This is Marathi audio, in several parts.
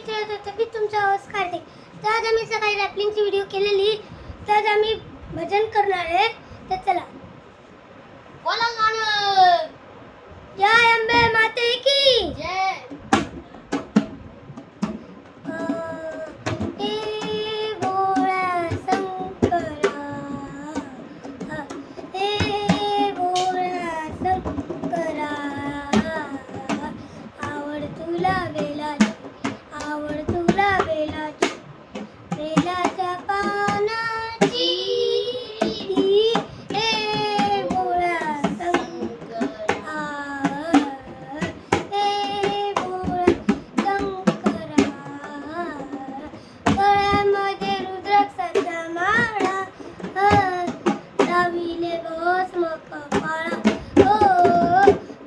खेळत होतो मी तुमचा आवाज काढते. तर आज आम्ही सकाळी रॅपलिंगची व्हिडिओ केलेली. तर आज आम्ही भजन करणार आहे. तर चला बोला गाणं. जय अंबे माते की जय. हे भोळा शंकरा, हे भोळा शंकरा, आवड तुला बेलाची, आवड तुला बेलाची, बेलाच्या पानाची, हे भोळा शंकरा, हे भोळा शंकरा, गळ्यामध्ये रुद्राक्षाचा माळा, लाविले भस्म कपाळा,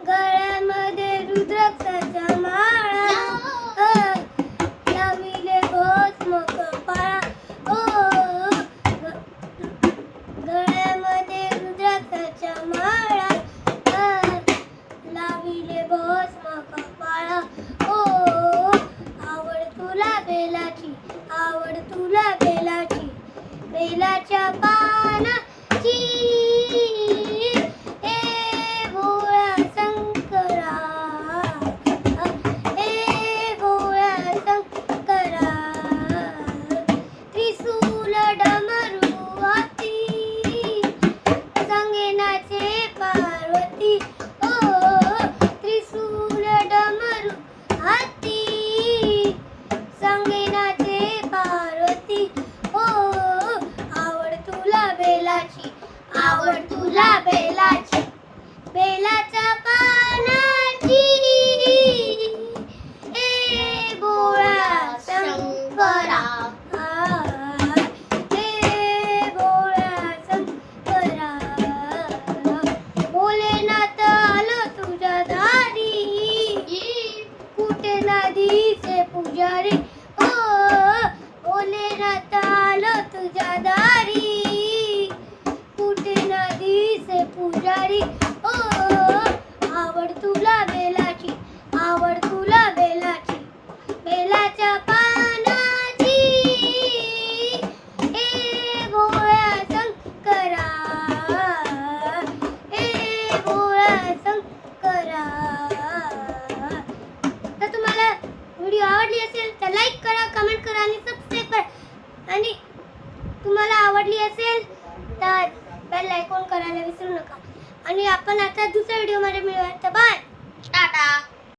गळ्यामध्ये रुद्राक्षाचा माळा, लाविले भस्म कपाळा, गळ्यामध्ये रुद्राक्षाचा माळा, लाविले भस्म कपाळा, आवड तुला बेलाची, आवड तुला बेलाची, बेलाच्या पानाची, हे भोळा शंकरा, हे भोळा शंकरा, त्रिशूल डमरू हाती, संगे नाचे पार्वती, त्रिशूल डमरू हाती, संगे नाचे पार्वती, आवड तुला बेलाची, आवड तुला बेलाची, बेलाच्या पानाची, हे भोळा शंकरा, हे भोळा शंकरा, भोलेनाथ आलो तुझ्या दारी, कुठे ना दिसे पुजारी, भोलेनाथ आलो तुझ्या दारी, कुठे ना दिसे पुजारी, आवड तुला बेलाची, आवड तुला बेलाची, बेलाच्या पानाची, हे भोळा शंकरा, हे भोळा शंकरा. तर तुम्हाला व्हिडिओ आवडली असेल तर लाईक करा, कमेंट करा आणि सबस्क्राईब करा. आणि तुम्हाला आवडली असेल तर बेल आयकॉन करायला विसरू नका. आणि आपण आता दुसऱ्या व्हिडिओमध्ये मिळूया. तर बाय, टाटा.